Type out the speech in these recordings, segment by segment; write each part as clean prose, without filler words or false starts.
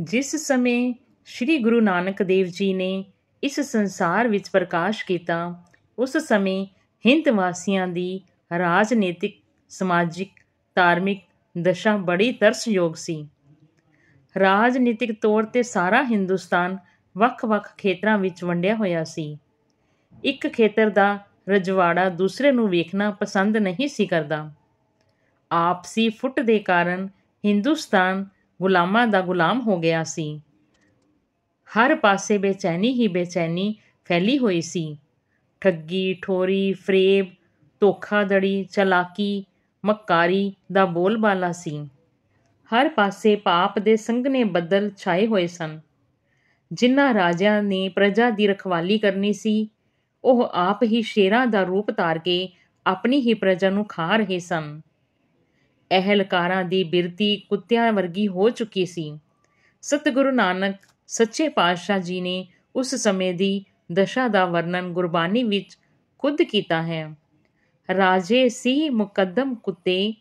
ਜਿਸ ਸਮੇਂ ਸ੍ਰੀ ਗੁਰੂ ਨਾਨਕ ਦੇਵ ਜੀ ਨੇ ਇਸ ਸੰਸਾਰ ਵਿੱਚ ਪ੍ਰਕਾਸ਼ ਕੀਤਾ, ਉਸ ਸਮੇਂ ਹਿੰਦ ਵਾਸੀਆਂ ਦੀ ਰਾਜਨੀਤਿਕ, ਸਮਾਜਿਕ, ਧਾਰਮਿਕ ਦਸ਼ਾ ਬੜੀ ਤਰਸਯੋਗ ਸੀ। ਰਾਜਨੀਤਿਕ ਤੌਰ 'ਤੇ ਸਾਰਾ ਹਿੰਦੁਸਤਾਨ ਵੱਖ-ਵੱਖ ਖੇਤਰਾਂ ਵਿੱਚ ਵੰਡਿਆ ਹੋਇਆ ਸੀ। ਇੱਕ ਖੇਤਰ ਦਾ ਰਜਵਾੜਾ ਦੂਸਰੇ ਨੂੰ ਵੇਖਣਾ ਪਸੰਦ ਨਹੀਂ ਸੀ ਕਰਦਾ। ਆਪਸੀ ਫੁੱਟ ਦੇ ਕਾਰਨ ਹਿੰਦੁਸਤਾਨ ਗੁਲਾਮਾਂ ਦਾ ਗੁਲਾਮ ਹੋ ਗਿਆ ਸੀ। ਹਰ ਪਾਸੇ ਬੇਚੈਨੀ ਹੀ ਬੇਚੈਨੀ ਫੈਲੀ ਹੋਈ ਸੀ। ਠੱਗੀ, ਠੋਰੀ, ਫਰੇਬ, ਧੋਖਾਧੜੀ, ਚਾਲਾਕੀ, ਮੱਕਾਰੀ ਦਾ ਬੋਲਬਾਲਾ ਸੀ। ਹਰ ਪਾਸੇ ਪਾਪ ਦੇ ਸੰਘਣੇ ਬੱਦਲ ਛਾਏ ਹੋਏ ਸਨ। ਜਿਨ੍ਹਾਂ ਰਾਜਿਆਂ ਨੇ ਪ੍ਰਜਾ ਦੀ ਰਖਵਾਲੀ ਕਰਨੀ ਸੀ, ਉਹ ਆਪ ਹੀ ਸ਼ੇਰਾਂ ਦਾ ਰੂਪ ਧਾਰ ਕੇ ਆਪਣੀ ਹੀ ਪ੍ਰਜਾ ਨੂੰ ਖਾ ਰਹੇ ਸਨ। ਅਹਿਲਕਾਰਾਂ ਦੀ ਬਿਰਤੀ ਕੁੱਤਿਆਂ ਵਰਗੀ ਹੋ ਚੁੱਕੀ ਸੀ। ਸਤਿਗੁਰੂ ਨਾਨਕ ਸੱਚੇ ਪਾਤਸ਼ਾਹ ਜੀ ਨੇ ਉਸ ਸਮੇਂ ਦੀ ਦਸ਼ਾ ਦਾ ਵਰਣਨ ਗੁਰਬਾਣੀ ਵਿੱਚ ਖੁਦ ਕੀਤਾ ਹੈ। ਰਾਜੇ ਸੀ ਮੁਕੱਦਮ ਕੁੱਤੇ,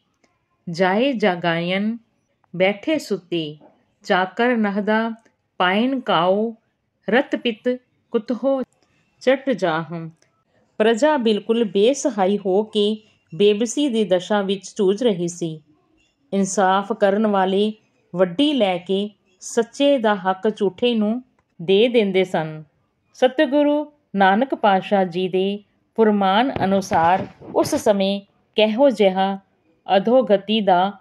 ਜਾਏ ਜਾਗਾਇਨ ਬੈਠੇ ਸੁੱਤੇ, ਚਾਕਰ ਨਹਦਾ ਪਾਇਨ ਕਾਓ, ਰਤ ਪਿਤ ਕੁਤਹੋ ਚਟ ਜਾਹੰ। ਪ੍ਰਜਾ ਬਿਲਕੁਲ ਬੇਸਹਾਈ ਹੋ ਕੇ ਬੇਬਸੀ ਦੀ ਦਸ਼ਾ ਵਿੱਚ ਝੂਝ ਰਹੀ ਸੀ। ਇਨਸਾਫ ਕਰਨ ਵਾਲੇ ਵੱਢੀ ਲੈ ਕੇ ਸੱਚੇ ਦਾ ਹੱਕ ਝੂਠੇ ਨੂੰ ਦੇ ਦਿੰਦੇ ਸਨ। ਸਤਿਗੁਰੂ ਨਾਨਕ ਪਾਤਸ਼ਾਹ ਜੀ ਦੇ ਫੁਰਮਾਨ ਅਨੁਸਾਰ ਉਸ ਸਮੇਂ ਕਿਹੋ ਜਿਹਾ ਅਧੋਗਤੀ ਦਾ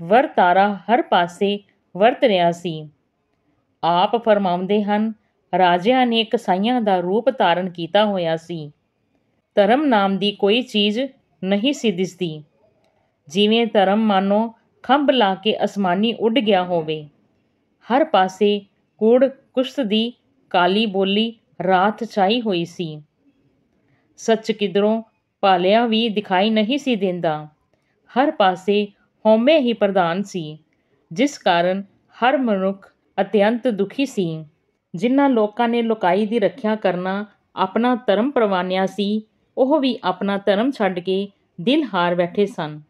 ਵਰਤਾਰਾ ਹਰ ਪਾਸੇ ਵਰਤ ਰਿਹਾ ਸੀ। ਆਪ ਫਰਮਾਉਂਦੇ ਹਨ, ਰਾਜਿਆਂ ਨੇ ਕਸਾਈਆਂ ਦਾ ਰੂਪ ਧਾਰਨ ਕੀਤਾ ਹੋਇਆ ਸੀ। ਧਰਮ ਨਾਮ ਦੀ ਕੋਈ ਚੀਜ਼ ਨਹੀਂ ਸੀ ਦਿਸਦੀ। ਜਿਵੇਂ ਧਰਮ ਮਾਨੋ ਖੰਭ ਲਾ ਕੇ ਅਸਮਾਨੀ ਉੱਡ ਗਿਆ ਹੋਵੇ। ਹਰ ਪਾਸੇ ਕੂੜ ਕੁਸ਼ਤ ਦੀ ਕਾਲੀ ਬੋਲੀ ਰਾਤ ਛਾਈ ਹੋਈ ਸੀ। ਸੱਚ ਕਿਧਰੋਂ ਭਾਲਿਆ ਵੀ ਦਿਖਾਈ ਨਹੀਂ ਸੀ ਦਿੰਦਾ। ਹਰ ਪਾਸੇ ਹਉਮੈ ਹੀ ਪ੍ਰਧਾਨ ਸੀ, ਜਿਸ ਕਾਰਨ ਹਰ ਮਨੁੱਖ ਅਤਿਅੰਤ ਦੁਖੀ ਸੀ। ਜਿਨ੍ਹਾਂ ਲੋਕਾਂ ਨੇ ਲੋਕਾਈ ਦੀ ਰੱਖਿਆ ਕਰਨਾ ਆਪਣਾ ਧਰਮ ਪ੍ਰਵਾਨਿਆ ਸੀ, ਉਹ ਵੀ ਆਪਣਾ ਧਰਮ ਛੱਡ ਕੇ ਦਿਲ ਹਾਰ ਬੈਠੇ ਸਨ।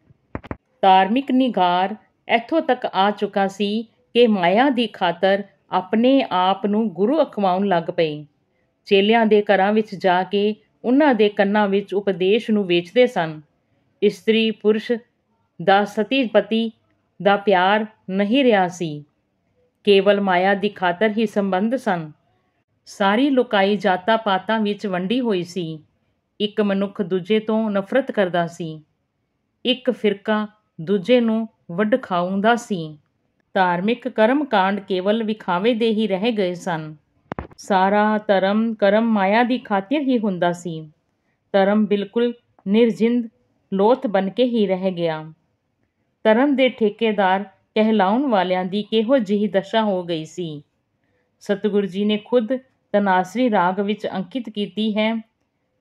ਧਾਰਮਿਕ ਨਿਘਾਰ ਇੱਥੋਂ ਤੱਕ ਆ ਚੁੱਕਾ ਸੀ ਕਿ ਮਾਇਆ ਦੀ ਖਾਤਰ ਆਪਣੇ ਆਪ ਨੂੰ ਗੁਰੂ ਅਖਵਾਉਣ ਲੱਗ ਪਏ। ਚੇਲਿਆਂ ਦੇ ਘਰਾਂ ਵਿੱਚ ਜਾ ਕੇ ਉਹਨਾਂ ਦੇ ਕੰਨਾਂ ਵਿੱਚ ਉਪਦੇਸ਼ ਨੂੰ ਵੇਚਦੇ ਸਨ। ਇਸਤਰੀ ਪੁਰਸ਼ ਦਾ ਸਤੀ ਪਤੀ ਦਾ ਪਿਆਰ ਨਹੀਂ ਰਿਹਾ ਸੀ। ਕੇਵਲ ਮਾਇਆ ਦੀ ਖਾਤਰ ਹੀ ਸੰਬੰਧ ਸਨ। ਸਾਰੀ ਲੋਕਾਈ ਜਾਤਾਂ ਪਾਤਾਂ ਵਿੱਚ ਵੰਡੀ ਹੋਈ ਸੀ। ਇੱਕ ਮਨੁੱਖ ਦੂਜੇ ਤੋਂ ਨਫ਼ਰਤ ਕਰਦਾ ਸੀ। ਇੱਕ ਫਿਰਕਾ ਦੂਜੇ ਨੂੰ ਵੱਢ ਖਾਉਂਦਾ ਸੀ। ਧਾਰਮਿਕ ਕਰਮ ਕਾਂਡ ਕੇਵਲ ਵਿਖਾਵੇ ਦੇ ਹੀ ਰਹਿ ਗਏ ਸਨ। ਸਾਰਾ ਧਰਮ ਕਰਮ ਮਾਇਆ ਦੀ ਖਾਤਰ ਹੀ ਹੁੰਦਾ ਸੀ। ਧਰਮ ਬਿਲਕੁਲ ਨਿਰਜਿੰਦ ਲੋਥ ਬਣ ਕੇ ਹੀ ਰਹਿ ਗਿਆ। ਧਰਮ ਦੇ ਠੇਕੇਦਾਰ ਕਹਿਲਾਉਣ ਵਾਲਿਆਂ ਦੀ ਕਿਹੋ ਜਿਹੀ ਦਸ਼ਾ ਹੋ ਗਈ ਸੀ। ਸਤਿਗੁਰੂ ਜੀ ਨੇ ਖੁਦ ਤਨਾਸਰੀ ਰਾਗ ਵਿੱਚ ਅੰਕਿਤ ਕੀਤੀ ਹੈ।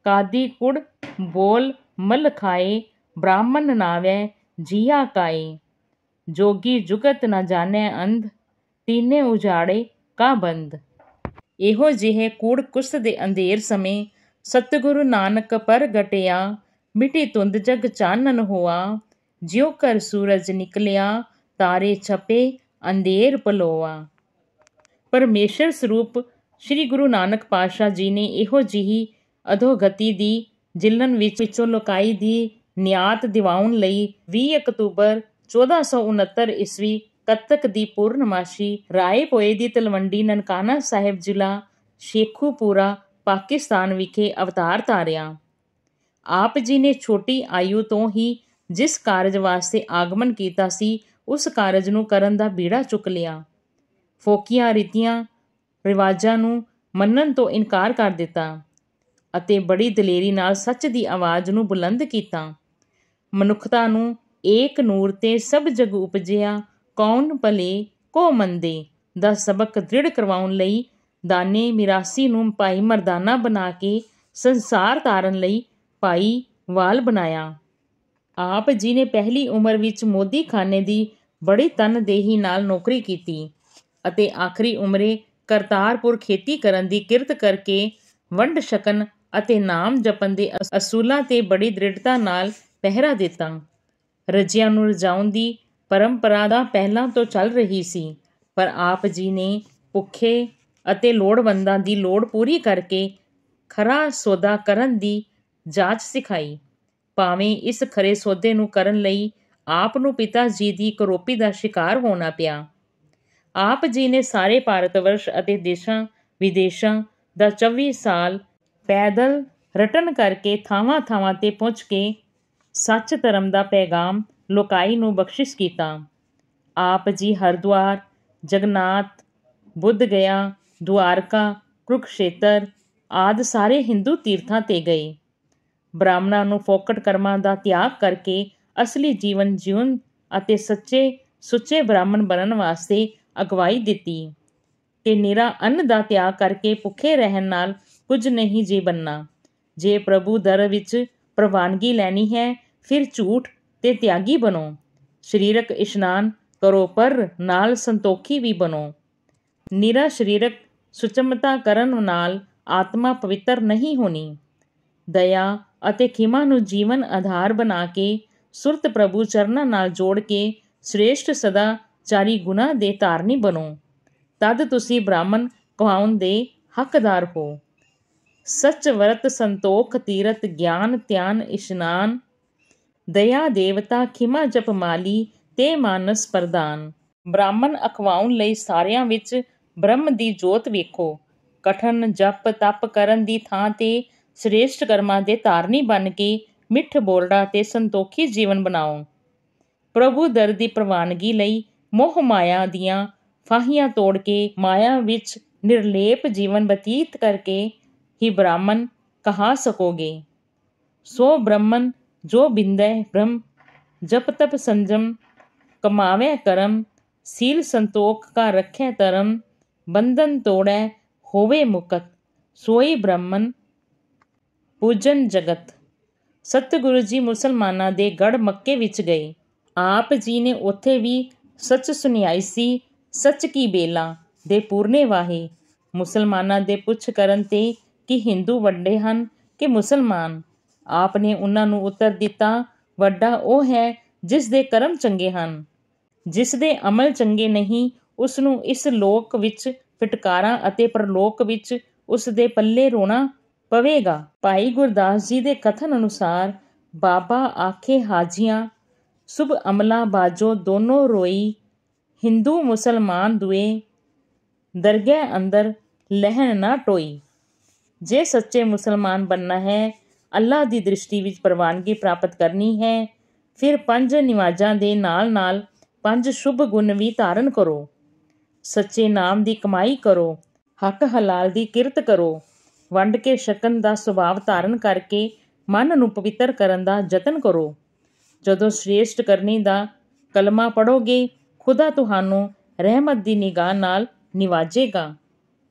ਕਾਦੀ ਕੁੜ ਬੋਲ ਮਲ ਖਾਏ, ਬ੍ਰਾਹਮਣ ਨਾਵੈ ਜੀਆ ਕਾਏ, ਜੋਗੀ ਜੁਗਤ ਨਾ ਜਾਣੈ ਅੰਧ, ਤੀਨੇ ਉਜਾੜੇ ਕਾ ਬੰਦ। ਇਹੋ ਜਿਹੇ ਕੂੜ ਕੁਸਤ ਦੇ ਅੰਧੇਰ ਸਮੇਂ ਸਤਿਗੁਰੂ ਨਾਨਕ ਪ੍ਰਗਟਿਆ, ਮਿਟੀ ਧੁੰਦ ਜਗ ਚਾਨਣ ਹੋਆ, ਜਿਉ ਕਰ ਸੂਰਜ ਨਿਕਲਿਆ, ਤਾਰੇ ਛਪੇ ਅੰਧੇਰ ਪਲੋਆ। ਪਰਮੇਸ਼ਰ ਸਰੂਪ ਸ੍ਰੀ ਗੁਰੂ ਨਾਨਕ ਪਾਤਸ਼ਾਹ ਜੀ ਨੇ ਇਹੋ ਜਿਹੀ ਅਧੋਗਤੀ ਦੀ ਜਿਲਨ ਵਿੱਚੋਂ ਲੋਕਾਈ ਦੀ ਨਿਆਤ ਦਿਵਾਉਣ ਲਈ 20 ਅਕਤੂਬਰ 1469 ਈਸਵੀ ਕੱਤਕ ਦੀ ਪੂਰਨਮਾਸ਼ੀ ਰਾਏ ਭੋਏ ਦੀ ਤਲਵੰਡੀ ਨਨਕਾਣਾ ਸਾਹਿਬ ਜ਼ਿਲ੍ਹਾ ਸ਼ੇਖੂਪੁਰਾ ਪਾਕਿਸਤਾਨ ਵਿਖੇ ਅਵਤਾਰ ਧਾਰਿਆ। ਆਪ ਜੀ ਨੇ ਛੋਟੀ ਆਯੂ ਤੋਂ ਹੀ ਜਿਸ ਕਾਰਜ ਵਾਸਤੇ ਆਗਮਨ ਕੀਤਾ ਸੀ, ਉਸ ਕਾਰਜ ਨੂੰ ਕਰਨ ਦਾ ਬੀੜਾ ਚੁੱਕ ਲਿਆ। ਫੋਕੀਆਂ ਰੀਤੀਆਂ ਰਿਵਾਜ਼ਾਂ ਨੂੰ ਮੰਨਣ ਤੋਂ ਇਨਕਾਰ ਕਰ ਦਿੱਤਾ ਅਤੇ ਬੜੀ ਦਲੇਰੀ ਨਾਲ ਸੱਚ ਦੀ ਆਵਾਜ਼ ਨੂੰ ਬੁਲੰਦ ਕੀਤਾ। ਮਨੁੱਖਤਾ ਨੂੰ ਏਕ ਨੂਰ ਤੇ ਸਭ ਜਗ ਉਪਜਿਆ, ਕੌਣ ਭਲੇ ਕੋ ਮੰਦੇ ਦਾ ਸਬਕ ਦ੍ਰਿੜ ਕਰਵਾਉਣ ਲਈ ਦਾਨੇ ਮਿਰਾਸੀ ਨੂੰ ਭਾਈ ਮਰਦਾਨਾ ਬਣਾ ਕੇ ਸੰਸਾਰ ਤਾਰਨ ਲਈ ਭਾਈ ਵਾਲ ਬਣਾਇਆ। ਆਪ ਜੀ ਨੇ ਪਹਿਲੀ ਉਮਰ ਵਿੱਚ ਮੋਦੀ ਖਾਨੇ ਦੀ ਬੜੀ ਤਨਦੇਹੀ ਨਾਲ ਨੌਕਰੀ ਕੀਤੀ ਅਤੇ ਆਖਰੀ ਉਮਰੇ ਕਰਤਾਰਪੁਰ ਖੇਤੀ ਕਰਨ ਦੀ ਕਿਰਤ ਕਰਕੇ ਵੰਡ ਛਕਣ ਅਤੇ ਨਾਮ ਜਪਣ ਦੇ ਅਸੂਲਾਂ ਤੇ ਬੜੀ ਦ੍ਰਿੜਤਾ ਨਾਲ ਪਹਿਰਾ ਦਿੱਤਾ। ਰੱਜਿਆਂ ਨੂੰ ਰਜਾਉਣ ਦੀ ਪਰੰਪਰਾ ਦਾ ਪਹਿਲਾਂ ਤੋਂ ਚੱਲ ਰਹੀ ਸੀ, ਪਰ ਆਪ ਜੀ ਨੇ ਭੁੱਖੇ ਅਤੇ ਲੋੜਵੰਦਾਂ ਦੀ ਲੋੜ ਪੂਰੀ ਕਰਕੇ ਖਰਾ ਸੌਦਾ ਕਰਨ ਦੀ ਜਾਚ ਸਿਖਾਈ। ਭਾਵੇਂ ਇਸ ਖਰੇ ਸੌਦੇ ਨੂੰ ਕਰਨ ਲਈ ਆਪ ਨੂੰ ਪਿਤਾ ਜੀ ਦੀ ਕਰੋਪੀ ਦਾ ਸ਼ਿਕਾਰ ਹੋਣਾ ਪਿਆ। ਆਪ ਜੀ ਨੇ ਸਾਰੇ ਭਾਰਤ ਵਰਸ਼ ਅਤੇ ਦੇਸ਼ਾਂ ਵਿਦੇਸ਼ਾਂ ਦਾ 24 ਸਾਲ ਪੈਦਲ ਰਟਨ ਕਰਕੇ ਥਾਵਾਂ ਥਾਵਾਂ ਤੇ ਪਹੁੰਚ ਕੇ ਸੱਚ ਧਰਮ ਦਾ ਪੈਗਾਮ ਲੋਕਾਈ ਨੂੰ ਬਖਸ਼ਿਸ਼ ਕੀਤਾ। ਆਪ ਜੀ ਹਰਿਦੁਆਰ, ਜਗन्नाथ, ਬੁੱਧ ਗਇਆ, ਦੁਆਰਕਾ, ਕੁਰੂਕਸ਼ੇਤਰ ਆਦਿ ਸਾਰੇ ਹਿੰਦੂ ਤੀਰਥਾਂ ਤੇ ਗਏ। ਬ੍ਰਾਹਮਣਾਂ ਨੂੰ ਫੋਕਟ ਕਰਮਾਂ ਦਾ ਤਿਆਗ ਕਰਕੇ ਅਸਲੀ ਜੀਵਨ ਜਿਉਣ ਅਤੇ ਸੱਚੇ ਸੁੱਚੇ ਬ੍ਰਾਹਮਣ ਬਣਨ ਵਾਸਤੇ ਅਗਵਾਈ ਦਿੱਤੀ ਤੇ ਨਿਰਾ ਅੰਨ ਦਾ ਤਿਆਗ ਕਰਕੇ ਭੁੱਖੇ ਰਹਿਣ ਨਾਲ ਕੁਝ ਨਹੀਂ ਜੀ ਬਣਨਾ। ਜੇ ਪ੍ਰਭੂ ਦਰ ਵਿੱਚ ਪ੍ਰਵਾਨਗੀ ਲੈਣੀ ਹੈ ਫਿਰ ਝੂਠ ਤੇ ਤਿਆਗੀ ਬਣੋ। ਸਰੀਰਕ ਇਸ਼ਨਾਨ ਕਰੋ ਪਰ ਨਾਲ ਸੰਤੋਖੀ ਵੀ ਬਣੋ। ਨਿਰਾ ਸਰੀਰਕ ਸੁਚਮਤਾ ਕਰਨ ਨਾਲ ਆਤਮਾ ਪਵਿੱਤਰ ਨਹੀਂ ਹੋਣੀ। ਦਇਆ ਅਤੇ ਖਿਮਾ ਨੂੰ ਜੀਵਨ ਆਧਾਰ ਬਣਾ ਕੇ ਸੁਰਤ ਪ੍ਰਭੂ ਚਰਨਾਂ ਨਾਲ ਜੋੜ ਕੇ ਸ੍ਰੇਸ਼ਟ ਸਦਾਚਾਰੀ ਗੁਣਾਂ ਦੇ ਧਾਰਨੀ ਬਣੋ। ਤਦ ਤੁਸੀਂ ਬ੍ਰਾਹਮਣ ਕਹਾਉਣ ਦੇ ਹੱਕਦਾਰ ਹੋ। ਸੱਚ ਵਰਤ ਸੰਤੋਖ ਤੀਰਥ ਗਿਆਨ ਧਿਆਨ ਇਸ਼ਨਾਨ ਦਇਆ ਦੇਵਤਾ ਖਿਮਾ ਜਪ ਮਾਲੀ ਤੇ ਮਾਨਸ ਪ੍ਰਦਾਨ। ਬ੍ਰਾਹਮਣ ਅਖਵਾਉਣ ਲਈ ਸਾਰਿਆਂ ਵਿੱਚ ਬ੍ਰਹਮ ਦੀ ਜੋਤ ਵੇਖੋ। ਕਠਨ ਜਪ ਤਪ ਕਰਨ ਦੀ ਥਾਂ ਤੇ ਸ੍ਰੇਸ਼ਟ ਕਰਮਾਂ ਦੇ ਧਾਰਨੀ ਬਣ ਕੇ ਮਿੱਠ ਬੋਲੜਾ ਤੇ ਸੰਤੋਖੀ ਜੀਵਨ ਬਣਾਓ। ਪ੍ਰਭੂ ਦਰ ਦੀ ਪ੍ਰਵਾਨਗੀ ਲਈ ਮੋਹ ਮਾਇਆ ਦੀਆਂ ਫਾਹੀਆਂ ਤੋੜ ਕੇ ਮਾਇਆ ਵਿੱਚ ਨਿਰਲੇਪ ਜੀਵਨ ਬਤੀਤ ਕਰਕੇ ਹੀ ਬ੍ਰਾਹਮਣ ਕਹਾ ਸਕੋਗੇ। ਸੋ ਬ੍ਰਹਮਣ ਜੋ ਬਿੰਦੈ ਬ੍ਰਹਮ ਜਪ ਤਪ ਸੰਜਮ ਕਮਾਵੈ ਕਰਮ ਸੀਲ ਸੰਤੋਖ ਕਾ ਰੱਖੈ ਧਰਮ ਬੰਧਨ ਤੋੜੈ ਹੋਵੇ ਮੁਕਤ ਸੋਈ ਬ੍ਰਹਮਣ ਪੂਜਨ ਜਗਤ। ਸਤਿਗੁਰੂ ਜੀ ਮੁਸਲਮਾਨਾਂ ਦੇ ਗੜ੍ਹ ਮੱਕੇ ਵਿੱਚ ਗਏ। ਆਪ ਜੀ ਨੇ ਉੱਥੇ ਵੀ ਸੱਚ ਸੁਣਾਈ ਸੀ। ਸੱਚ ਕੀ ਬੇਲਾ ਦੇ ਪੂਰਨੇ ਵਾਹੇ। ਮੁਸਲਮਾਨਾਂ ਦੇ ਪੁੱਛ ਕਰਨ ਤੇ ਕਿ ਹਿੰਦੂ ਵੱਡੇ ਹਨ ਕਿ ਮੁਸਲਮਾਨ। ਆਪ ਨੇ ਉਹਨਾਂ ਨੂੰ ਉੱਤਰ ਦਿੱਤਾ, ਵੱਡਾ ਉਹ ਹੈ ਜਿਸ ਦੇ ਕਰਮ ਚੰਗੇ ਹਨ। ਜਿਸ ਦੇ ਅਮਲ ਚੰਗੇ ਨਹੀਂ ਉਸ ਨੂੰ ਇਸ ਲੋਕ ਵਿੱਚ ਫਿਟਕਾਰਾਂ ਅਤੇ ਪਰਲੋਕ ਵਿੱਚ ਉਸ ਦੇ ਪੱਲੇ ਰੋਣਾ ਪਵੇਗਾ। ਭਾਈ ਗੁਰਦਾਸ ਜੀ ਦੇ ਕਥਨ ਅਨੁਸਾਰ ਬਾਬਾ ਆਖੇ ਹਾਜੀਆਂ ਸੁਭ ਅਮਲਾ ਬਾਜੋ ਦੋਨੋਂ ਰੋਈ ਹਿੰਦੂ ਮੁਸਲਮਾਨ ਦੁਏ ਦਰਗਹਿ ਅੰਦਰ ਲਹਿਣ ਨਾ ਟੋਈ। ਜੇ ਸੱਚੇ ਮੁਸਲਮਾਨ ਬਣਨਾ ਹੈ, ਅੱਲਾ ਦੀ ਦ੍ਰਿਸ਼ਟੀ ਵਿੱਚ ਪ੍ਰਵਾਨਗੀ ਪ੍ਰਾਪਤ ਕਰਨੀ ਹੈ, ਫਿਰ 5 ਨਿਮਾਜ਼ਾਂ ਦੇ ਨਾਲ ਨਾਲ 5 ਸ਼ੁਭ ਗੁਣ ਵੀ ਧਾਰਨ ਕਰੋ। ਸੱਚੇ ਨਾਮ ਦੀ ਕਮਾਈ ਕਰੋ, ਹੱਕ ਹਲਾਲ ਦੀ ਕਿਰਤ ਕਰੋ, ਵੰਡ ਕੇ ਛਕਣ ਦਾ ਸੁਭਾਵ ਧਾਰਨ ਕਰਕੇ ਮਨ ਨੂੰ ਪਵਿੱਤਰ ਕਰਨ ਦਾ ਯਤਨ ਕਰੋ। ਜਦੋਂ ਸ੍ਰੇਸ਼ਟ ਕਰਨੀ ਦਾ ਕਲਮਾ ਪੜ੍ਹੋਗੇ, ਖੁਦਾ ਤੁਹਾਨੂੰ ਰਹਿਮਤ ਦੀ ਨਿਗਾਹ ਨਾਲ ਨਿਵਾਜੇਗਾ।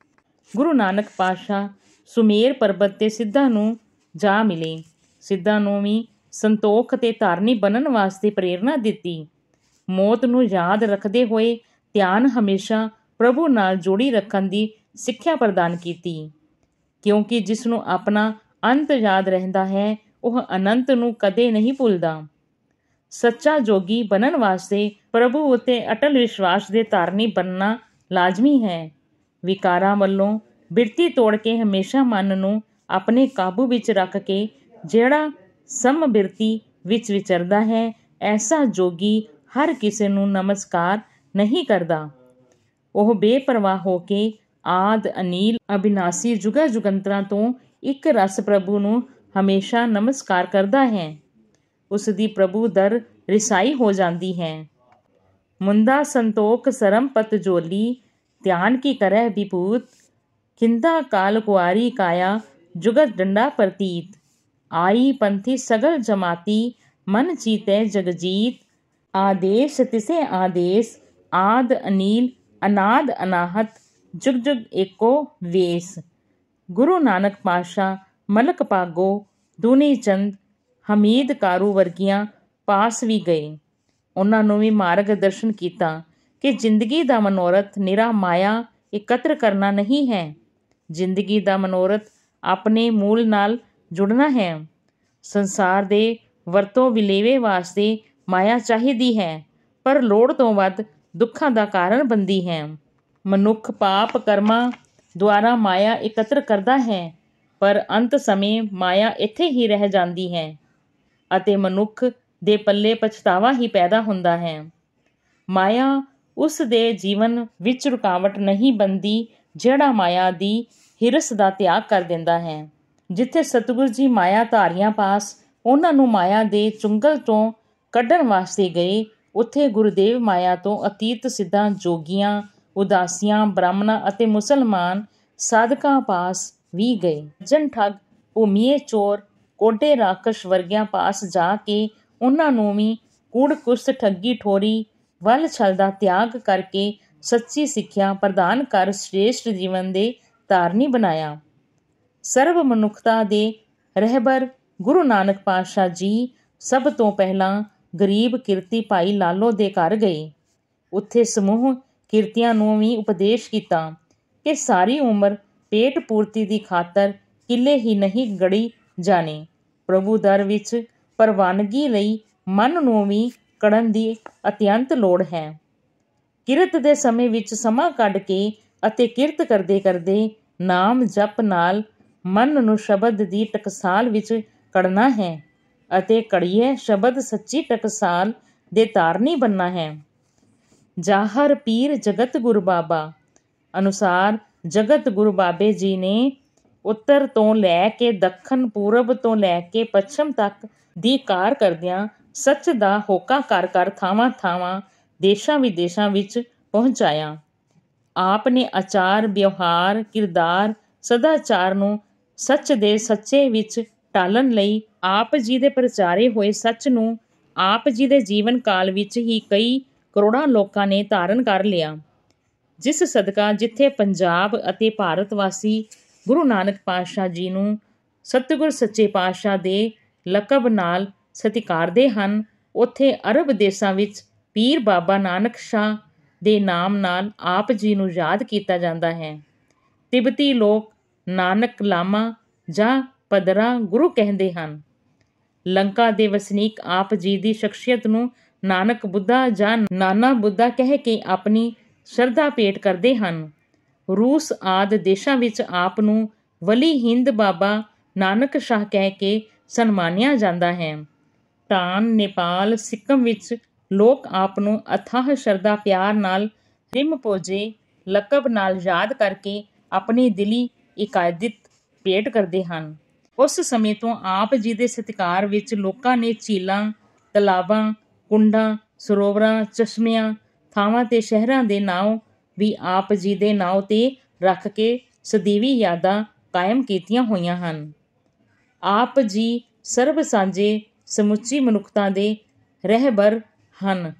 ਗੁਰੂ ਨਾਨਕ ਪਾਤਸ਼ਾਹ ਸੁਮੇਰ ਪਰਬਤ ਤੇ ਸਿੱਧਾਂ ਨੂੰ ਜਾ ਮਿਲੇ। ਸਿੱਧਾਂ ਨੂੰ ਵੀ ਸੰਤੋਖ ਤੇ ਧਾਰਨੀ ਬਣਨ ਵਾਸਤੇ ਪ੍ਰੇਰਨਾ ਦਿੱਤੀ। ਮੌਤ ਨੂੰ ਯਾਦ ਰੱਖਦੇ ਹੋਏ ਧਿਆਨ ਹਮੇਸ਼ਾ ਪ੍ਰਭੂ ਨਾਲ ਜੋੜੀ ਰੱਖਣ ਦੀ ਸਿੱਖਿਆ ਪ੍ਰਦਾਨ ਕੀਤੀ, ਕਿਉਂਕਿ ਜਿਸ ਨੂੰ ਆਪਣਾ ਅੰਤ ਯਾਦ ਰਹਿੰਦਾ ਹੈ ਉਹ ਅਨੰਤ ਨੂੰ ਕਦੇ ਨਹੀਂ ਭੁੱਲਦਾ। ਸੱਚਾ ਜੋਗੀ ਬਣਨ ਵਾਸਤੇ ਪ੍ਰਭੂ ਉੱਤੇ ਅਟਲ ਵਿਸ਼ਵਾਸ ਦੇ ਧਾਰਨੀ ਬਣਨਾ ਲਾਜ਼ਮੀ ਹੈ। ਵਿਕਾਰਾਂ ਵੱਲੋਂ ਬਿਰਤੀ ਤੋੜ ਕੇ ਹਮੇਸ਼ਾ ਮਨ ਨੂੰ ਆਪਣੇ ਕਾਬੂ ਵਿੱਚ ਰੱਖ ਕੇ ਜਿਹੜਾ ਸਮਬਿਰਤੀ ਵਿੱਚ ਵਿਚਰਦਾ ਹੈ, ਐਸਾ ਜੋਗੀ ਹਰ ਕਿਸੇ ਨੂੰ ਨਮਸਕਾਰ ਨਹੀਂ ਕਰਦਾ। ਉਹ ਬੇਪਰਵਾਹ ਹੋ ਕੇ ਆਦ ਅਨੀਲ ਅਬਿਨਾਸੀ ਜੁਗਾ ਜੁਗੰਤਰਾਂ ਤੋਂ ਇੱਕ ਰਸ ਪ੍ਰਭੂ ਨੂੰ ਹਮੇਸ਼ਾ ਨਮਸਕਾਰ ਕਰਦਾ ਹੈ। ਉਸ ਦੀ ਪ੍ਰਭੂ ਦਰ ਰਿਸਾਈ ਹੋ ਜਾਂਦੀ ਹੈ। ਮੁੰਦਾ ਸੰਤੋਖ ਸਰਮ ਪਤ ਜੋਲੀ ਧਿਆਨ ਕੀ ਕਰੈ ਵਿਭੂਤ ਖਿੰਦਾ ਕਾਲ ਕੁਆਰੀ ਕਾਇਆ ਜੁਗਤ ਡੰਡਾ ਪ੍ਰਤੀਤ ਆਈ ਪੰਥੀ ਸਗਲ ਜਮਾਤੀ ਮਨ ਚੀਤੈ ਜਗਜੀਤ ਆਦੇਸ਼ ਤਿਸੇ ਆਦੇਸ਼ ਆਦ ਅਨੀਲ ਅਨਾਦ ਅਨਾਹਤ ਜੁਗ ਜੁਗ ਏਕੋ ਵੇਸ। ਗੁਰੂ ਨਾਨਕ ਪਾਤਸ਼ਾਹ ਮਲਕ ਭਾਗੋ ਦੂਨੀ ਚੰਦ ਹਮੀਦ ਕਾਰੂ ਵਰਗੀਆਂ ਪਾਸ ਵੀ ਗਏ। ਉਹਨਾਂ ਨੂੰ ਵੀ ਮਾਰਗ ਦਰਸ਼ਨ ਕੀਤਾ ਕਿ ਜ਼ਿੰਦਗੀ ਦਾ ਮਨੋਰਥ ਨਿਰਾ ਮਾਇਆ ਇਕੱਤਰ ਕਰਨਾ ਨਹੀਂ ਹੈ। ਜ਼ਿੰਦਗੀ ਦਾ ਮਨੋਰਥ ਆਪਣੇ ਮੂਲ ਨਾਲ ਜੁੜਨਾ ਹੈ। ਸੰਸਾਰ ਦੇ ਵਰਤੋਂ ਵਿਲੇਵੇ ਵਾਸਤੇ ਮਾਇਆ ਚਾਹੀਦੀ ਹੈ, ਪਰ ਲੋੜ ਤੋਂ ਵੱਧ ਦੁੱਖਾਂ ਦਾ ਕਾਰਨ ਬਣਦੀ ਹੈ। ਮਨੁੱਖ ਪਾਪ ਕਰਮਾਂ ਦੁਆਰਾ ਮਾਇਆ ਇਕੱਤਰ ਕਰਦਾ ਹੈ, ਪਰ ਅੰਤ ਸਮੇਂ ਮਾਇਆ ਇੱਥੇ ਹੀ ਰਹਿ ਜਾਂਦੀ ਹੈ ਅਤੇ ਮਨੁੱਖ ਦੇ ਪੱਲੇ ਪਛਤਾਵਾ ਹੀ ਪੈਦਾ ਹੁੰਦਾ ਹੈ। ਮਾਇਆ ਉਸ ਦੇ ਜੀਵਨ ਵਿੱਚ ਰੁਕਾਵਟ ਨਹੀਂ ਬਣਦੀ ਜਿਹੜਾ ਮਾਇਆ ਦੀ ਹਿਰਸ ਦਾ ਤਿਆਗ ਕਰ ਦਿੰਦਾ ਹੈ। ਜਿੱਥੇ ਸਤਿਗੁਰੂ ਜੀ ਮਾਇਆ ਧਾਰੀਆਂ ਪਾਸ ਉਹਨਾਂ ਨੂੰ ਮਾਇਆ ਦੇ ਚੁੰਗਲ ਤੋਂ ਕੱਢਣ ਵਾਸਤੇ ਗਏ, ਉੱਥੇ ਗੁਰੂਦੇਵ ਮਾਇਆ ਤੋਂ ਅਤੀਤ ਸਿੱਧਾਂ ਜੋਗੀਆਂ, ਉਦਾਸੀਆਂ, ਬ੍ਰਾਹਮਣਾਂ ਅਤੇ ਮੁਸਲਮਾਨ ਸਾਧਕਾਂ ਪਾਸ ਵੀ ਗਏ। ਸੱਜਣ ਠੱਗ, ਭੂਮੀਏ ਚੋਰ, ਕੋਡੇ ਰਾਕਸ਼ ਵਰਗਿਆਂ ਪਾਸ ਜਾ ਕੇ ਉਹਨਾਂ ਨੂੰ ਵੀ ਕੂੜ ਕੁਸਤ, ਠੱਗੀ ਠੋਰੀ, ਵੱਲ ਛਲ ਦਾ ਤਿਆਗ ਕਰਕੇ ਸੱਚੀ ਸਿੱਖਿਆ ਪ੍ਰਦਾਨ ਕਰ ਸ੍ਰੇਸ਼ਟ ਜੀਵਨ ਦੇ ਧਾਰਨੀ ਬਣਾਇਆ। ਸਰਬ ਮਨੁੱਖਤਾ ਦੇ ਰਹਿਬਰ ਗੁਰੂ ਨਾਨਕ ਪਾਤਸ਼ਾਹ ਜੀ ਸਭ ਤੋਂ ਪਹਿਲਾਂ ਗਰੀਬ ਕਿਰਤੀ ਭਾਈ ਲਾਲੋ ਦੇ ਘਰ ਗਏ। ਉੱਥੇ ਸਮੂਹ ਕਿਰਤੀਆਂ ਨੂੰ ਵੀ ਉਪਦੇਸ਼ ਕੀਤਾ ਕਿ ਸਾਰੀ ਉਮਰ ਪੇਟ ਪੂਰਤੀ ਦੀ ਖਾਤਰ ਕਿੱਲੇ ਹੀ ਨਹੀਂ ਗੜੀ ਜਾਣੇ। ਪ੍ਰਭੂ ਦਰ ਵਿੱਚ ਪ੍ਰਵਾਨਗੀ ਲਈ ਮਨ ਨੂੰ ਵੀ ਕੜਨ ਦੀ ਅਤਿਅੰਤ ਲੋੜ ਹੈ। ਕਿਰਤ ਦੇ ਸਮੇਂ ਵਿੱਚ ਸਮਾਂ ਕੱਢ ਕੇ ਅਤੇ ਕਿਰਤ ਕਰਦੇ ਕਰਦੇ ਨਾਮ ਜਪ ਨਾਲ ਮਨ ਨੂੰ ਸ਼ਬਦ ਦੀ ਟਕਸਾਲ ਵਿੱਚ ਕੜਨਾ ਹੈ ਅਤੇ ਕੜੀਏ ਸ਼ਬਦ ਸੱਚੀ ਟਕਸਾਲ ਦੇ ਧਾਰਨੀ ਬਣਨਾ ਹੈ। ਜਾਹਰ ਪੀਰ ਜਗਤ ਗੁਰੂ ਬਾਬਾ ਅਨੁਸਾਰ ਜਗਤ ਗੁਰੂ ਬਾਬੇ ਜੀ ਨੇ ਉੱਤਰ ਤੋਂ ਲੈ ਕੇ ਦੱਖਣ, ਪੂਰਬ ਤੋਂ ਲੈ ਕੇ ਪੱਛਮ ਤੱਕ ਦੀ ਕਾਰ ਕਰਦਿਆਂ ਸੱਚ ਦਾ ਹੋਕਾ ਕਰ ਕਰ ਥਾਵਾਂ ਥਾਵਾਂ, ਦੇਸ਼ਾਂ ਵਿਦੇਸ਼ਾਂ ਵਿੱਚ ਪਹੁੰਚਾਇਆ। ਆਪ ਨੇ ਆਚਾਰ, ਵਿਵਹਾਰ, ਕਿਰਦਾਰ, ਸਦਾਚਾਰ ਨੂੰ ਸੱਚ ਦੇ ਸੱਚੇ ਵਿੱਚ ਢਾਲਣ ਲਈ ਆਪ ਜੀ ਦੇ ਪ੍ਰਚਾਰੇ ਹੋਏ ਸੱਚ ਨੂੰ ਆਪ ਜੀ ਦੇ ਜੀਵਨ ਕਾਲ ਵਿੱਚ ਹੀ ਕਈ ਕਰੋੜਾਂ ਲੋਕਾਂ ਨੇ ਧਾਰਨ ਕਰ ਲਿਆ। ਜਿਸ ਸਦਕਾ ਜਿੱਥੇ ਪੰਜਾਬ ਅਤੇ ਭਾਰਤ ਵਾਸੀ ਗੁਰੂ ਨਾਨਕ ਪਾਤਸ਼ਾਹ ਜੀ ਨੂੰ ਸਤਿਗੁਰ ਸੱਚੇ ਪਾਤਸ਼ਾਹ ਦੇ ਲਕਬ ਨਾਲ ਸਤਿਕਾਰਦੇ ਹਨ, ਉੱਥੇ ਅਰਬ ਦੇਸ਼ਾਂ ਵਿੱਚ ਪੀਰ ਬਾਬਾ ਨਾਨਕ ਸ਼ਾਹ ਦੇ ਨਾਮ ਨਾਲ ਆਪ ਜੀ ਨੂੰ ਯਾਦ ਕੀਤਾ ਜਾਂਦਾ ਹੈ। ਤਿੱਬਤੀ ਲੋਕ ਨਾਨਕ ਲਾਮਾ ਜਾਂ ਪਦਰਾ ਗੁਰੂ ਕਹਿੰਦੇ ਹਨ। ਲੰਕਾ ਦੇ ਵਸਨੀਕ ਆਪ ਜੀ ਦੀ ਸ਼ਖਸੀਅਤ ਨੂੰ ਨਾਨਕ ਬੁੱਧਾ ਜਾਂ ਨਾਨਾ ਬੁੱਧਾ ਕਹਿ ਕੇ ਆਪਣੀ ਸ਼ਰਧਾ ਭੇਟ ਕਰਦੇ ਹਨ। ਰੂਸ ਆਦਿ ਦੇਸ਼ਾਂ ਵਿੱਚ ਆਪ ਨੂੰ ਵਲੀ ਹਿੰਦ ਬਾਬਾ ਨਾਨਕ ਸ਼ਾਹ ਕਹਿ ਕੇ ਸਨਮਾਨਿਆ ਜਾਂਦਾ ਹੈ। ਭੂਟਾਨ, ਨੇਪਾਲ, ਸਿੱਕਮ ਵਿੱਚ ਲੋਕ ਆਪ ਨੂੰ ਅਥਾਹ ਸ਼ਰਧਾ ਪਿਆਰ ਨਾਲ ਰਿਮਪੋਜੇ ਲਕਬ ਨਾਲ ਯਾਦ ਕਰਕੇ ਆਪਣੀ ਦਿਲੀ ਇਕਾਇਦਤ ਭੇਟ ਕਰਦੇ ਹਨ। ਉਸ ਸਮੇਂ ਤੋਂ ਆਪ ਜੀ ਦੇ ਸਤਿਕਾਰ ਵਿੱਚ ਲੋਕਾਂ ਨੇ ਝੀਲਾਂ, ਤਲਾਬਾਂ, ਕੁੰਡਾਂ, ਸਰੋਵਰਾਂ, ਚਸ਼ਮਿਆਂ, ਥਾਵਾਂ ਤੇ ਸ਼ਹਿਰਾਂ ਦੇ ਨਾਂ ਵੀ ਆਪ ਜੀ ਦੇ ਨਾਂ ਤੇ ਰੱਖ ਕੇ ਸਦੀਵੀ ਯਾਦਾਂ ਕਾਇਮ ਕੀਤੀਆਂ ਹੋਈਆਂ ਹਨ। ਆਪ ਜੀ ਸਰਬ ਸਾਂਝੇ ਸਮੁੱਚੀ ਮਨੁੱਖਤਾ ਦੇ ਰਹਿਬਰ ਹਨ।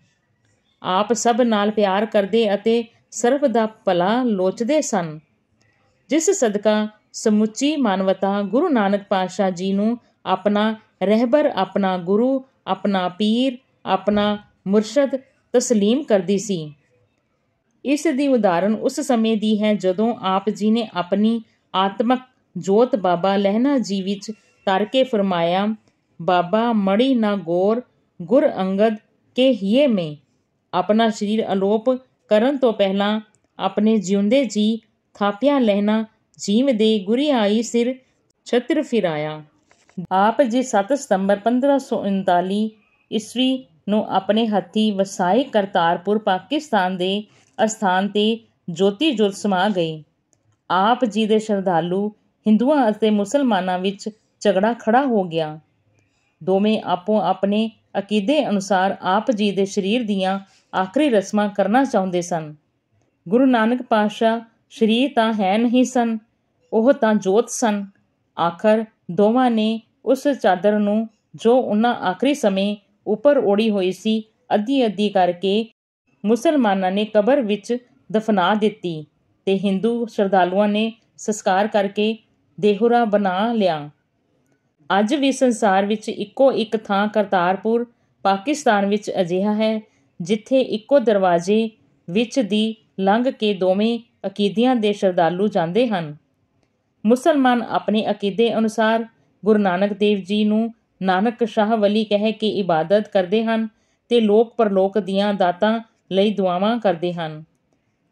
ਆਪ ਸਭ ਨਾਲ ਪਿਆਰ ਕਰਦੇ ਅਤੇ ਸਰਬ ਦਾ ਭਲਾ ਲੋਚਦੇ ਸਨ, ਜਿਸ ਸਦਕਾ ਸਮੁੱਚੀ ਮਾਨਵਤਾ ਗੁਰੂ ਨਾਨਕ ਪਾਤਸ਼ਾਹ ਜੀ ਨੂੰ ਆਪਣਾ ਰਹਿਬਰ, ਆਪਣਾ ਗੁਰੂ, ਆਪਣਾ ਪੀਰ, ਆਪਣਾ ਮੁਰਸ਼ਦ ਤਸਲੀਮ ਕਰਦੀ ਸੀ। ਇਸ ਦੀ ਉਦਾਹਰਨ ਉਸ ਸਮੇਂ ਦੀ ਹੈ ਜਦੋਂ ਆਪ ਜੀ ਨੇ ਆਪਣੀ ਆਤਮਕ ਜੋਤ ਬਾਬਾ ਲਹਿਣਾ ਜੀ ਵਿੱਚ ਧਰ ਕੇ ਫਰਮਾਇਆ, ਬਾਬਾ ਮੜੀ ਨਾ ਗੌਰ ਗੁਰ ਅੰਗਦ ਕੇ ਹੀਏ ਮੇਂ। ਆਪਣਾ ਸਰੀਰ ਅਲੋਪ ਕਰਨ ਤੋਂ ਪਹਿਲਾਂ ਆਪਣੇ ਜਿਉਂਦੇ ਜੀ ਥਾਪਿਆ ਲਹਿਣਾ ਜੀਵ ਦੇ ਗੁਰੀ ਆਈ ਸਿਰ ਛਤਰ ਫਿਰਾਇਆ। ਆਪ ਜੀ 7 ਸਤੰਬਰ 1539 ਈਸਵੀ ਨੂੰ ਆਪਣੇ ਹੱਥੀਂ ਵਸਾਏ ਕਰਤਾਰਪੁਰ ਪਾਕਿਸਤਾਨ ਦੇ ਅਸਥਾਨ ਤੇ ਜੋਤੀ ਜੋਤ ਸਮਾ ਗਏ। ਆਪ ਜੀ ਦੇ ਸ਼ਰਧਾਲੂ ਹਿੰਦੂਆਂ ਅਤੇ ਮੁਸਲਮਾਨਾਂ ਵਿੱਚ ਝਗੜਾ ਖੜਾ ਹੋ ਗਿਆ। ਦੋਵੇਂ ਆਪੋ ਆਪਣੇ ਅਕੀਦੇ ਅਨੁਸਾਰ ਆਪ ਜੀ ਦੇ ਸਰੀਰ ਦੀਆਂ ਆਖਰੀ ਰਸਮਾਂ ਕਰਨਾ ਚਾਹੁੰਦੇ ਸਨ। ਗੁਰੂ ਨਾਨਕ ਪਾਤਸ਼ਾਹ ਸਰੀਰ ਤਾਂ ਹੈ ਨਹੀਂ ਸਨ, ਉਹ ਤਾਂ ਜੋਤ ਸਨ। ਆਖਰ ਦੋਵਾਂ ਨੇ ਉਸ ਚਾਦਰ ਨੂੰ ਜੋ ਉਹਨਾਂ ਆਖਰੀ ਸਮੇਂ ਉੱਪਰ ਓੜੀ ਹੋਈ ਸੀ, ਅੱਧੀ ਅੱਧੀ ਕਰਕੇ ਮੁਸਲਮਾਨਾਂ ਨੇ ਕਬਰ ਵਿੱਚ ਦਫਨਾ ਦਿੱਤੀ ਤੇ ਹਿੰਦੂ ਸ਼ਰਧਾਲੂਆਂ ਨੇ ਸੰਸਕਾਰ ਕਰਕੇ ਦੇਹੁਰਾ ਬਣਾ ਲਿਆ। ਅੱਜ ਵੀ ਸੰਸਾਰ ਵਿੱਚ ਇੱਕੋ ਇੱਕ ਥਾਂ ਕਰਤਾਰਪੁਰ ਪਾਕਿਸਤਾਨ ਵਿੱਚ ਅਜਿਹਾ ਹੈ ਜਿੱਥੇ ਇੱਕੋ ਦਰਵਾਜ਼ੇ ਵਿੱਚ ਦੀ ਲੰਘ ਕੇ ਦੋਵੇਂ ਅਕੀਦਿਆਂ ਦੇ ਸ਼ਰਧਾਲੂ ਜਾਂਦੇ ਹਨ। ਮੁਸਲਮਾਨ ਆਪਣੇ ਅਕੀਦੇ ਅਨੁਸਾਰ ਗੁਰੂ ਨਾਨਕ ਦੇਵ ਜੀ ਨੂੰ ਨਾਨਕ ਸ਼ਾਹ ਵਲੀ ਕਹਿ ਕੇ ਇਬਾਦਤ ਕਰਦੇ ਹਨ ਤੇ ਲੋਕ ਪਰਲੋਕ ਦੀਆਂ ਦਾਤਾਂ ਲਈ ਦੁਆਵਾਂ ਕਰਦੇ ਹਨ।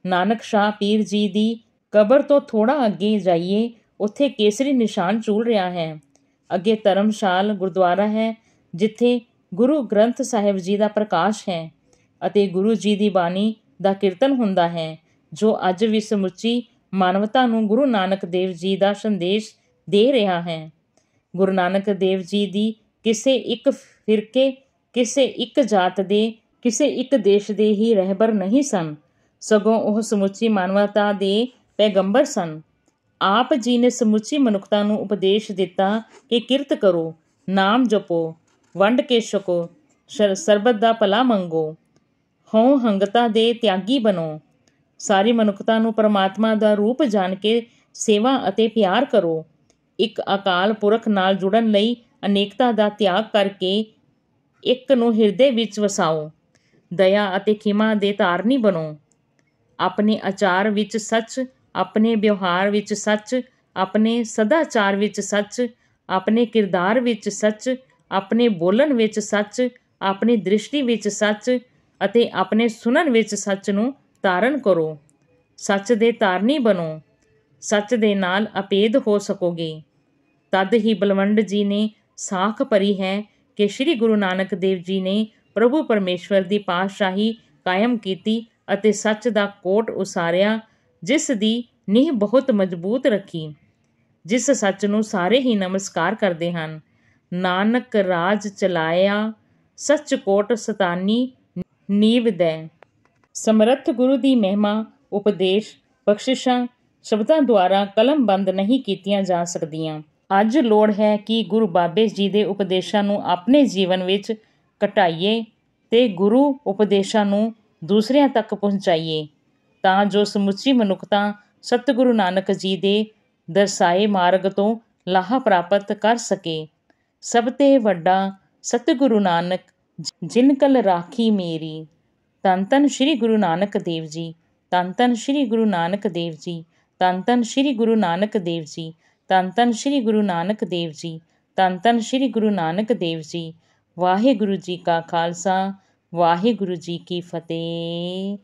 ਨਾਨਕ ਸ਼ਾਹ ਪੀਰ ਜੀ ਦੀ ਕਬਰ ਤੋਂ ਥੋੜ੍ਹਾ ਅੱਗੇ ਜਾਈਏ, ਉੱਥੇ ਕੇਸਰੀ ਨਿਸ਼ਾਨ ਝੂਲ ਰਿਹਾ ਹੈ। ਅੱਗੇ ਧਰਮਸ਼ਾਲ ਗੁਰਦੁਆਰਾ ਹੈ, ਜਿੱਥੇ ਗੁਰੂ ਗ੍ਰੰਥ ਸਾਹਿਬ ਜੀ ਦਾ ਪ੍ਰਕਾਸ਼ ਹੈ ਅਤੇ ਗੁਰੂ ਜੀ ਦੀ ਬਾਣੀ ਦਾ ਕੀਰਤਨ ਹੁੰਦਾ ਹੈ, ਜੋ ਅੱਜ ਵੀ ਸਮੁੱਚੀ ਮਾਨਵਤਾ ਨੂੰ ਗੁਰੂ ਨਾਨਕ ਦੇਵ ਜੀ ਦਾ ਸੰਦੇਸ਼ ਦੇ ਰਿਹਾ ਹੈ। ਗੁਰੂ ਨਾਨਕ ਦੇਵ ਜੀ ਦੀ ਕਿਸੇ ਇੱਕ ਫਿਰਕੇ, ਕਿਸੇ ਇੱਕ ਜਾਤ ਦੇ, ਕਿਸੇ ਇੱਕ ਦੇਸ਼ ਦੇ ਹੀ ਰਹਿਬਰ ਨਹੀਂ ਸਨ, ਸਗੋਂ ਉਹ ਸਮੁੱਚੀ ਮਾਨਵਤਾ ਦੇ ਪੈਗੰਬਰ ਸਨ। ਆਪ ਜੀ ਨੇ ਸਮੁੱਚੀ ਮਨੁੱਖਤਾ ਨੂੰ ਉਪਦੇਸ਼ ਦਿੱਤਾ ਕਿ ਕਿਰਤ ਕਰੋ, ਨਾਮ ਜਪੋ, ਵੰਡ ਕੇ ਛਕੋ, ਸਰਬਤ ਦਾ ਭਲਾ ਮੰਗੋ, ਹਉ ਹੰਗਤਾ ਦੇ ਤਿਆਗੀ ਬਣੋ, ਸਾਰੀ ਮਨੁੱਖਤਾ ਨੂੰ ਪਰਮਾਤਮਾ ਦਾ ਰੂਪ ਜਾਣ ਕੇ ਸੇਵਾ ਅਤੇ ਪਿਆਰ ਕਰੋ, ਇੱਕ ਅਕਾਲ ਪੁਰਖ ਨਾਲ ਜੁੜਨ ਲਈ ਅਨੇਕਤਾ ਦਾ ਤਿਆਗ ਕਰਕੇ ਇੱਕ ਨੂੰ ਹਿਰਦੇ ਵਿੱਚ ਵਸਾਓ, ਦਇਆ ਅਤੇ ਖਿਮਾ ਦੇ ਧਾਰਨੀ ਬਣੋ, ਆਪਣੇ ਆਚਾਰ ਵਿੱਚ ਸੱਚ, ਆਪਣੇ ਵਿਵਹਾਰ ਵਿੱਚ ਸੱਚ, ਆਪਣੇ ਸਦਾਚਾਰ ਵਿੱਚ ਸੱਚ, ਆਪਣੇ ਕਿਰਦਾਰ ਵਿੱਚ ਸੱਚ, ਆਪਣੇ ਬੋਲਣ ਵਿੱਚ ਸੱਚ, ਆਪਣੀ ਦ੍ਰਿਸ਼ਟੀ ਵਿੱਚ ਸੱਚ ਅਤੇ ਆਪਣੇ ਸੁਣਨ ਵਿੱਚ ਸੱਚ ਨੂੰ ਧਾਰਨ ਕਰੋ। ਸੱਚ ਦੇ ਧਾਰਨੀ ਬਣੋ, ਸੱਚ ਦੇ ਨਾਲ ਅਭੇਦ ਹੋ ਸਕੋਗੇ। ਤਦ ਹੀ ਬਲਵੰਡ ਜੀ ਨੇ ਸਾਖ ਭਰੀ ਹੈ ਕਿ ਸ੍ਰੀ ਗੁਰੂ ਨਾਨਕ ਦੇਵ ਜੀ ਨੇ ਪ੍ਰਭੂ ਪਰਮੇਸ਼ਵਰ ਦੀ ਪਾਤਸ਼ਾਹੀ ਕਾਇਮ ਕੀਤੀ ਅਤੇ ਸੱਚ ਦਾ ਕੋਟ ਉਸਾਰਿਆ, ਜਿਸ ਦੀ ਨੀਂਹ ਬਹੁਤ ਮਜ਼ਬੂਤ ਰੱਖੀ, ਜਿਸ ਸੱਚ ਨੂੰ ਸਾਰੇ ਹੀ ਨਮਸਕਾਰ ਕਰਦੇ ਹਨ। ਨਾਨਕ ਰਾਜ ਚਲਾਇਆ, ਸੱਚ ਕੋਟ ਸਤਾਨੀ ਨੀਵ ਦੈ। ਸਮਰੱਥ ਗੁਰੂ ਦੀ ਮਹਿਮਾ, ਉਪਦੇਸ਼, ਬਖਸ਼ਿਸ਼ਾਂ ਸ਼ਬਦਾਂ ਦੁਆਰਾ ਕਲਮਬੰਦ ਨਹੀਂ ਕੀਤੀਆਂ ਜਾ ਸਕਦੀਆਂ। ਅੱਜ ਲੋੜ ਹੈ ਕਿ ਗੁਰੂ ਬਾਬੇ ਜੀ ਦੇ ਉਪਦੇਸ਼ਾਂ ਨੂੰ ਆਪਣੇ ਜੀਵਨ ਵਿੱਚ ਘਟਾਈਏ ਤੇ ਗੁਰੂ ਉਪਦੇਸ਼ਾਂ ਨੂੰ ਦੂਸਰਿਆਂ ਤੱਕ ਪਹੁੰਚਾਈਏ, ਤਾਂ ਜੋ ਸਮੁੱਚੀ ਮਨੁੱਖਤਾ ਸਤਿਗੁਰੂ ਨਾਨਕ ਜੀ ਦੇ ਦਰਸਾਏ ਮਾਰਗ ਤੋਂ ਲਾਹਾ ਪ੍ਰਾਪਤ ਕਰ ਸਕੇ। ਸਭ ਤੇ ਵੱਡਾ ਸਤਿਗੁਰੂ ਨਾਨਕ ਜਿਨ ਕਲ ਰਾਖੀ ਮੇਰੀ। ਧੰਨ ਧੰਨ ਸ੍ਰੀ ਗੁਰੂ ਨਾਨਕ ਦੇਵ ਜੀ, ਧੰਨ ਧੰਨ ਸ੍ਰੀ ਗੁਰੂ ਨਾਨਕ ਦੇਵ ਜੀ, ਧੰਨ ਧੰਨ ਸ੍ਰੀ ਗੁਰੂ ਨਾਨਕ ਦੇਵ ਜੀ, ਧੰਨ ਧੰਨ ਸ੍ਰੀ ਗੁਰੂ ਨਾਨਕ ਦੇਵ ਜੀ, ਧੰਨ ਧੰਨ ਸ੍ਰੀ ਗੁਰੂ ਨਾਨਕ ਦੇਵ ਜੀ। ਵਾਹਿਗੁਰੂ ਜੀ ਕਾ ਖਾਲਸਾ, ਵਾਹਿਗੁਰੂ ਜੀ ਕੀ ਫਤਿਹ।